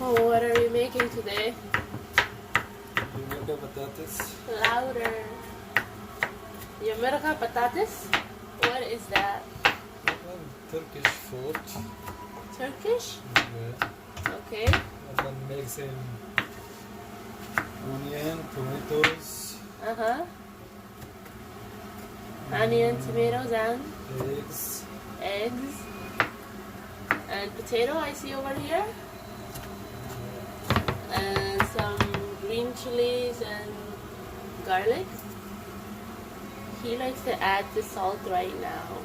Oh, what are we making today? Yamerga Patates. Louder. Yamerga Patates? What is that? Turkish food. Turkish? Yeah. Okay. And then mixing onion, tomatoes, Uh-huh. Onion, tomatoes, and eggs. eggs. And potato I see over here. And some green chilies and garlic. He likes to add the salt right now.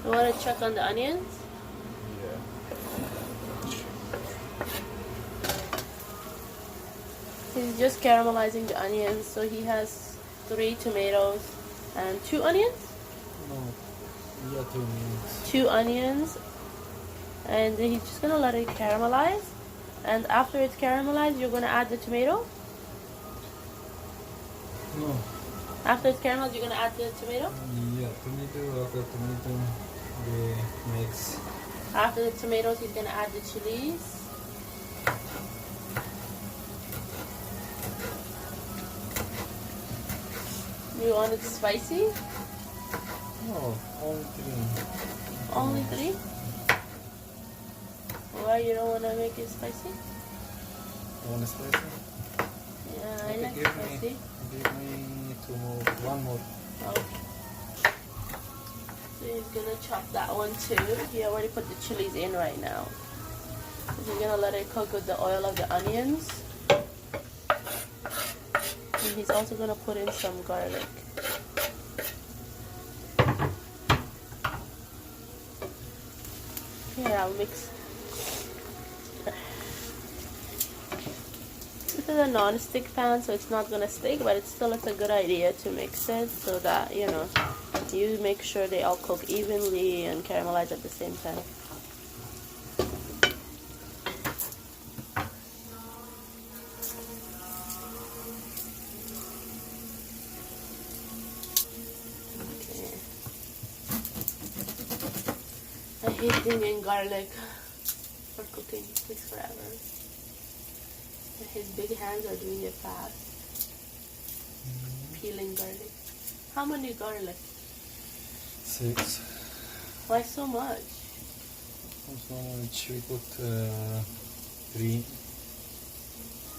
You want to check on the onions? Yeah. He's just caramelizing the onions, so he has 3 tomatoes and 2 onions? No. Yeah, 2 minutes. 2 onions, and he's just gonna let it caramelize. And after it's caramelized, you're gonna add the tomato. No. After it's caramelized, you're gonna add the tomato. Yeah, tomato, after tomato, the mix. After the tomatoes, he's gonna add the chilies. You want it spicy? No, only 3. Only 3? Why you don't wanna make it spicy? Want spicy? Yeah, I Okay, like give spicy. Give me 2 more, 1 more. Okay. So he's gonna chop that one too. He already put the chilies in right now. So he's gonna let it cook with the oil of the onions. And he's also gonna put in some garlic. Here, I'll mix. This is a non-stick pan, so it's not gonna stick, but it's still a good idea to mix it so that, you know, you make sure they all cook evenly and caramelize at the same time. Okay. I hate thinking garlic for cooking. It takes forever. His big hands are doing it fast. Peeling garlic. How many garlic? 6. Why so much? So much we put 3.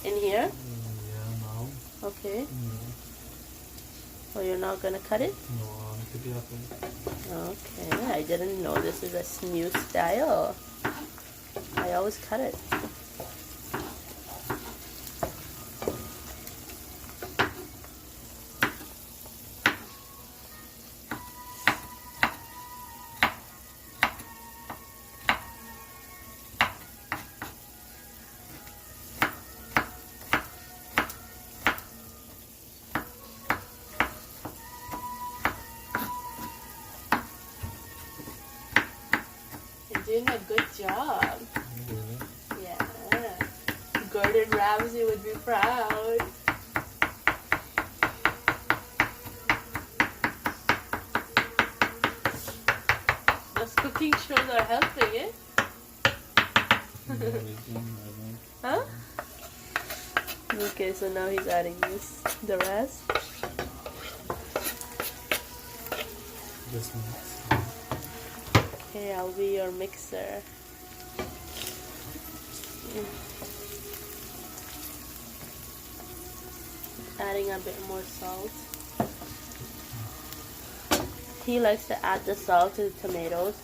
In here? Yeah, now. Okay. Yeah. Oh, you're not gonna cut it? No, to be happy. Okay, I didn't know this is a new style. I always cut it. Doing a good job. Really? Yeah. Gordon Ramsay would be proud. Those cooking shows are helping, eh? Huh? Okay, so now he's adding the rest. This one. Okay, I'll be your mixer. Adding a bit more salt. He likes to add the salt to the tomatoes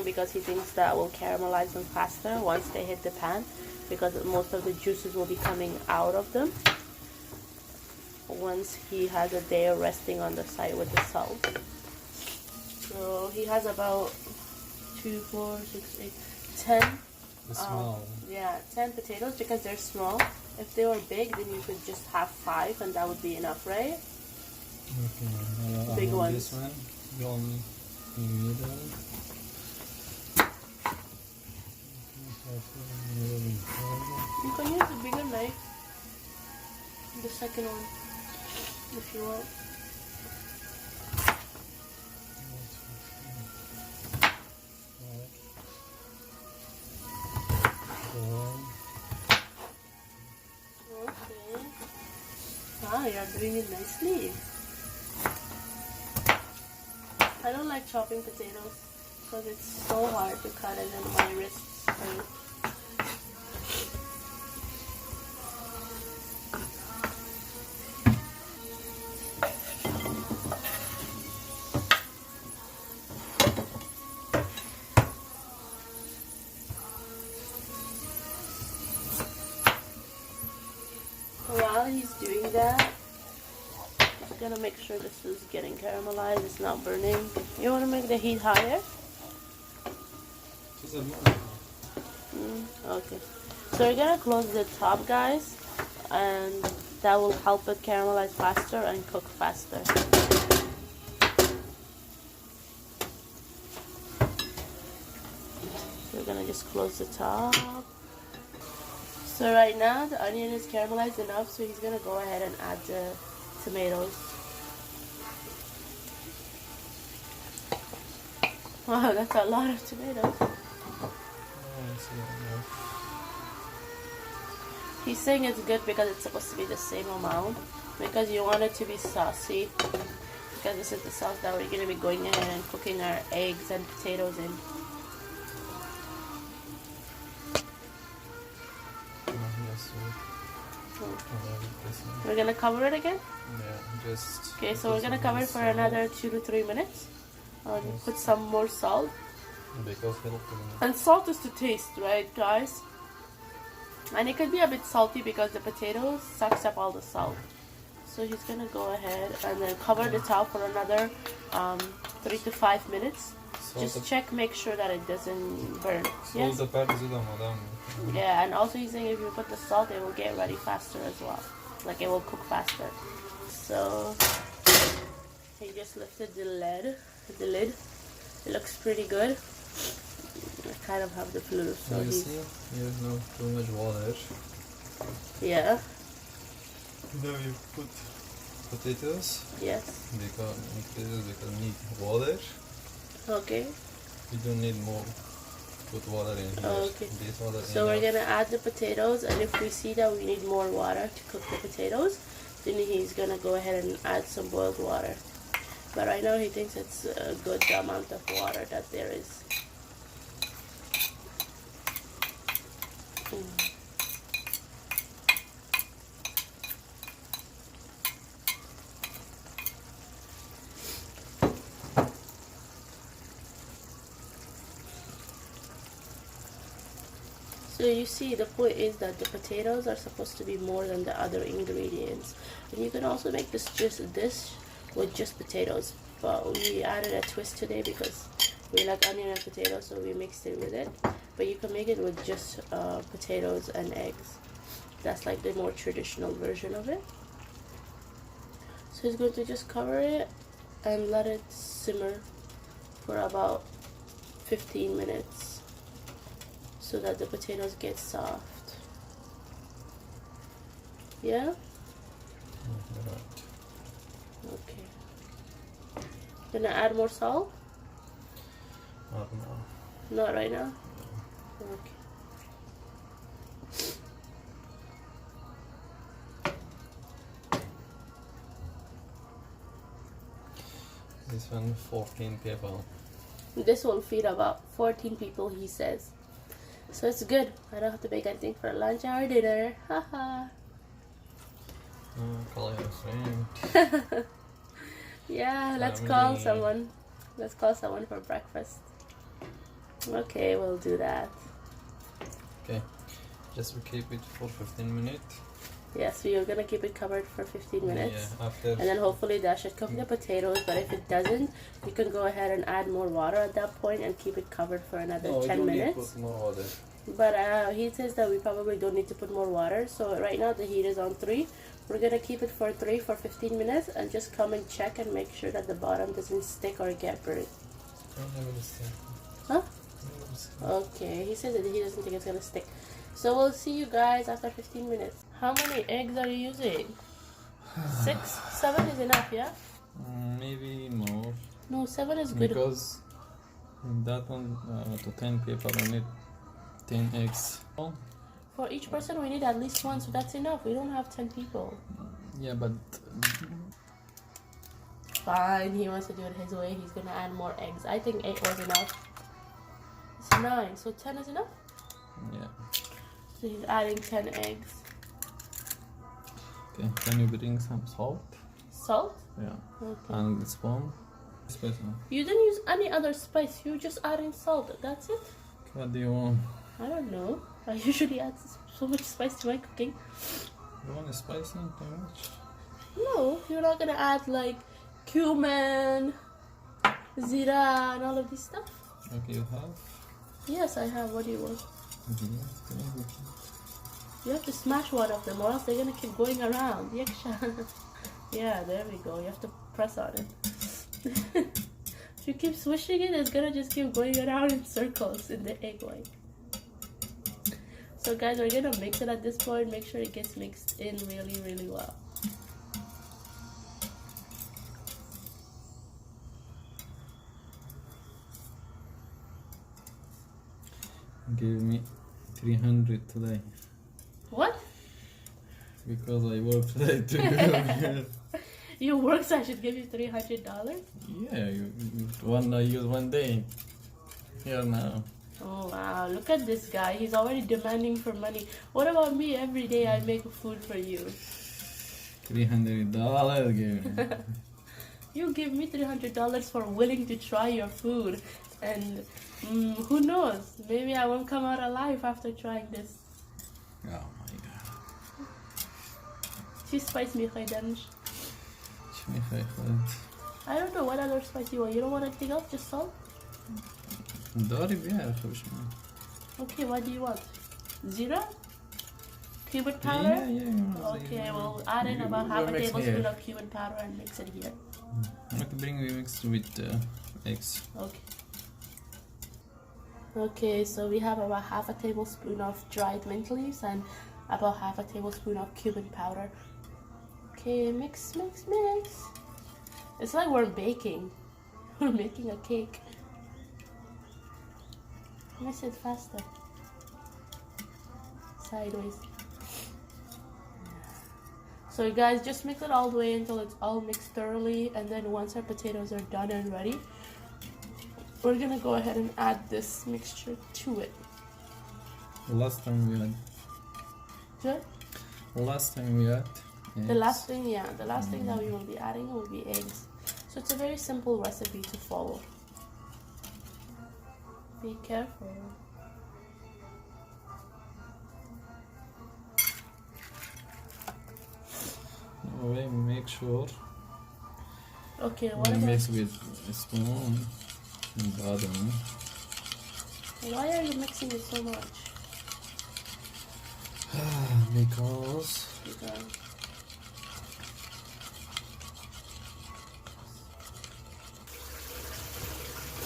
because he thinks that will caramelize them faster once they hit the pan, because most of the juices will be coming out of them once he has a day of resting on the side with the salt. So he has about 2, 4, 6, 8, 10. Small. Yeah, 10 potatoes because they're small. If they were big, then you could just have 5 and that would be enough, right? Okay. Big ones. This one, the only in middle. You can use a bigger knife. The second one. if you want. Okay. Wow, you're doing it nicely. I don't like chopping potatoes because it's so hard to cut and then my wrists hurt. While he's doing that, I'm gonna make sure this is getting caramelized, it's not burning. You wanna make the heat higher? Okay. So we're gonna close the top, guys, and that will help it caramelize faster and cook faster. So we're gonna just close the top. So right now the onion is caramelized enough, so he's gonna go ahead and add the tomatoes. Wow, that's a lot of tomatoes. He's saying it's good because it's supposed to be the same amount, because you want it to be saucy, because this is the sauce that we're going to be going ahead and cooking our eggs and potatoes in. We're going to cover it again? Yeah, just... Okay, so we're going to cover it for another 2 to 3 minutes. And put some more salt. And salt is to taste, right, guys? And it could be a bit salty because the potato sucks up all the salt. So he's gonna go ahead and then cover the top for another 3 to 5 minutes. Just check, make sure that it doesn't burn. Yes? Yeah, and also he's saying if you put the salt, it will get ready faster as well. Like it will cook faster. So he just lifted the lid. It looks pretty good. I kind of have the flu, so you see, there's not too much water. Yeah. Now you put potatoes. Yes. Because need water. Okay. You don't need more. Put water in here. Okay. Water so we're gonna add the potatoes, and if we see that we need more water to cook the potatoes, then he's gonna go ahead and add some boiled water. But right now he thinks it's a good amount of water that there is. So you see, the point is that the potatoes are supposed to be more than the other ingredients. And you can also make this dish with just potatoes. But we added a twist today because we like onion and potatoes, so we mixed it with it. But you can make it with just potatoes and eggs. That's like the more traditional version of it. So he's going to just cover it and let it simmer for about 15 minutes so that the potatoes get soft. Yeah? Okay. Gonna add more salt? Not now. Not right now? Okay. This one 14 people. This will feed about 14 people, he says. So it's good. I don't have to make anything for lunch or dinner. Haha. Call your friend. Yeah, let's call someone. Let's call someone for breakfast. Okay, we'll do that. Okay, just we keep it for 15 minutes. Yes, we are gonna keep it covered for 15 minutes. Yeah, after. And then hopefully that should cook the potatoes. But if it doesn't, you can go ahead and add more water at that point and keep it covered for another 10 minutes. Put more water. But he says that we probably don't need to put more water. So right now the heat is on 3. We're gonna keep it for 3 for 15 minutes and just come and check and make sure that the bottom doesn't stick or get burnt. Huh? Okay, he says that he doesn't think it's gonna stick. So we'll see you guys after 15 minutes. How many eggs are you using? 6, 7 is enough, yeah? Maybe more. No, 7 is good. Because that one to 10 people we need 10 eggs. For each person we need at least one, so that's enough. We don't have 10 people. Yeah, but Fine, he wants to do it his way. He's gonna add more eggs. I think 8 was enough. It's 9, so 10 is enough? yeah. So he's adding 10 eggs. Okay, can you bring some salt? Salt? Yeah. Okay. And spoon. Spice. You didn't use any other spice. You just adding salt. That's it? What do you want? I don't know. I usually add so much spice to my cooking. You want spicy too much? No, you're not gonna add like cumin, zira, and all of this stuff. Okay, you have? Yes, I have. What do you want? Mm-hmm. You have to smash one of them, or else they're gonna keep going around. Yaksha. Yeah, there we go. You have to press on it. If you keep swishing it, it's gonna just keep going around in circles in the egg white. So guys, we're gonna mix it at this point. Make sure it gets mixed in really, really well. Give me 300 today. What? Because I work today too. You work, so I should give you $300? Yeah, I use one day. Here now. Oh wow, look at this guy. He's already demanding for money. What about me? Every day I make food for you. $300 give me. You give me $300 for willing to try your food. And who knows? Maybe I won't come out alive after trying this. Oh my god. She spiced me, Khaidanj. شو I don't know what other spice you want. You don't want anything else? Just salt? داري بيعرف وش Okay, what do you want? Zira? Cumin powder? Yeah. Okay, we'll add in about half a tablespoon of cumin powder and mix it here. I'm going to bring we mixed with eggs. Okay. Okay, so we have about half a tablespoon of dried mint leaves and about half a tablespoon of cumin powder. Okay, mix. It's like we're baking. We're making a cake. Mix it faster. Sideways. So you guys just mix it all the way until it's all mixed thoroughly, and then once our potatoes are done and ready, we're gonna go ahead and add this mixture to it. Last time we had Good? eggs. The last thing that we will be adding will be eggs. So it's a very simple recipe to follow. Be careful. Okay, make sure. Okay, We what about... mix with a spoon and bottom. Why are you mixing it so much? Because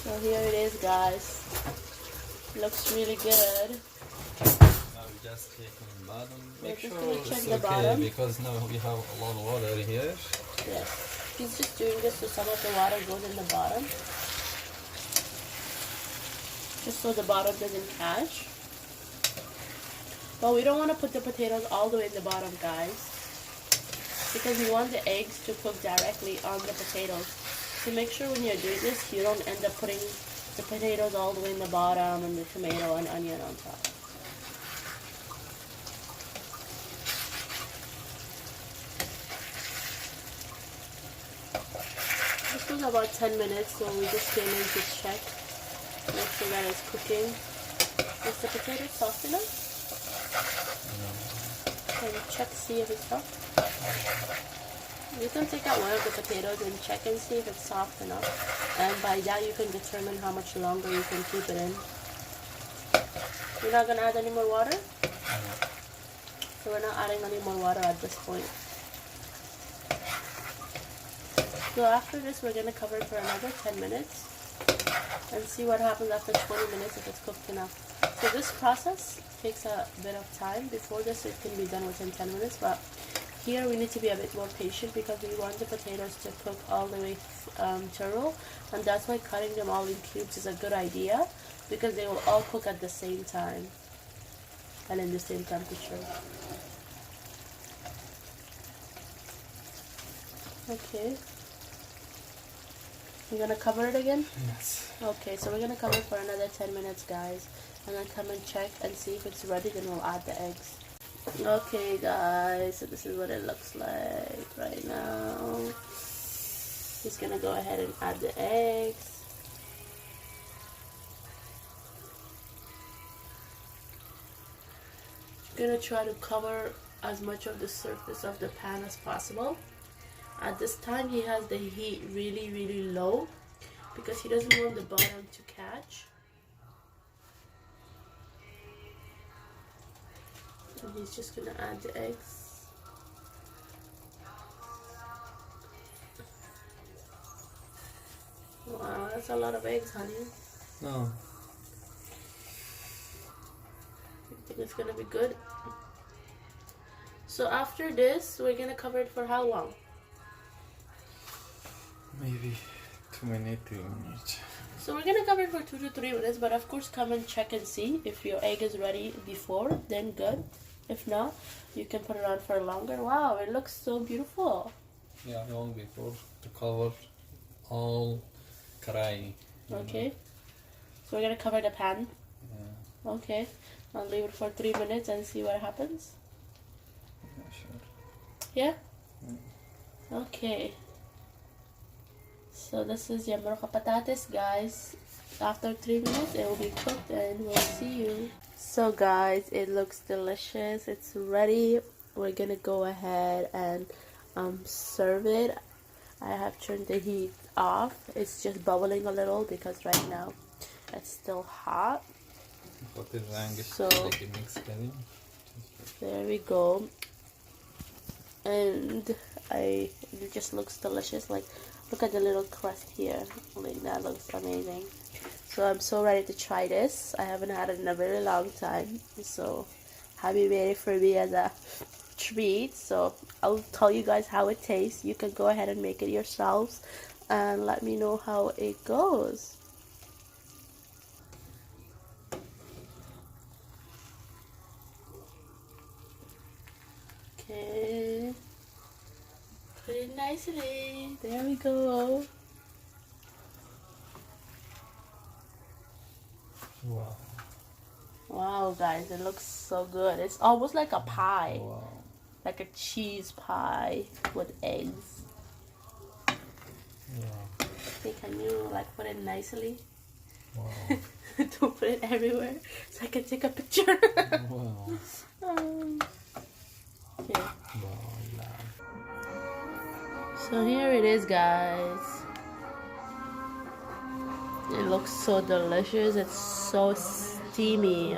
So here it is, guys. Looks really good. now we just check on the bottom. We're Make just sure gonna it's check the okay bottom. because now we have a lot of water here. Yes. He's just doing this so some of the water goes in the bottom. Just so the bottom doesn't catch. But we don't want to put the potatoes all the way in the bottom, guys. Because we want the eggs to cook directly on the potatoes. So make sure when you're doing this, you don't end up putting the potatoes all the way in the bottom and the tomato and onion on top. This was about 10 minutes, so we just came in to check. Make sure that it's cooking. Is the potato soft enough? Can you check, see if it's soft? You can take out one of the potatoes and check and see if it's soft enough. And by that you can determine how much longer you can keep it in. You're not going to add any more water? So we're not adding any more water at this point. So after this we're going to cover it for another 10 minutes. And see what happens after 20 minutes if it's cooked enough. So this process takes a bit of time. Before this it can be done within 10 minutes, but here we need to be a bit more patient because we want the potatoes to cook all the way thorough, and that's why cutting them all in cubes is a good idea because they will all cook at the same time and in the same temperature. Okay. You're gonna cover it again? Yes. Okay, so we're gonna cover it for another 10 minutes, guys, and then come and check and see if it's ready, then we'll add the eggs. Okay, guys, so this is what it looks like right now. Just gonna go ahead and add the eggs. Gonna try to cover as much of the surface of the pan as possible. At this time he has the heat really low because he doesn't want the bottom to catch. And he's just gonna add the eggs. Wow, that's a lot of eggs, honey. No. I think it's gonna be good. So after this, we're gonna cover it for how long? Maybe 2 minutes, 3 minutes. So we're gonna cover it for 2 to 3 minutes, but of course come and check and see if your egg is ready before, then good. If not, you can put it on for longer. Wow, it looks so beautiful. Yeah, long before to cover all karai. Okay, so we're gonna cover the pan. Yeah. Okay, I'll leave it for 3 minutes and see what happens. Yeah, sure. Yeah? Okay. So this is Yamerga Patates, guys. After 3 minutes it will be cooked and we'll see you. So guys, it looks delicious. It's ready. We're gonna go ahead and serve it. I have turned the heat off. It's just bubbling a little because right now it's still hot. So there we go. And it just looks delicious. Like, look at the little crust here. Like, that looks amazing. So I'm so ready to try this. I haven't had it in a very long time. So Happy made it for me as a treat. So I'll tell you guys how it tastes. You can go ahead and make it yourselves and let me know how it goes. Okay, put it nicely. There we go. Wow. Wow, guys, it looks so good. It's almost like a pie. Wow. Like a cheese pie with eggs. Yeah. Okay, can you like put it nicely? Wow. Don't put it everywhere so I can take a picture. Wow. Okay. Wow. So here it is, guys. It looks so delicious. It's so steamy.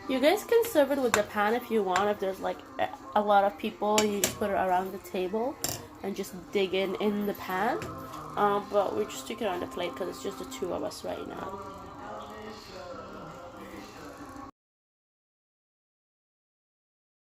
You guys can serve it with the pan if you want. If there's like a lot of people, you just put it around the table and just dig in the pan. But we're just sticking it on the plate because it's just the two of us right now.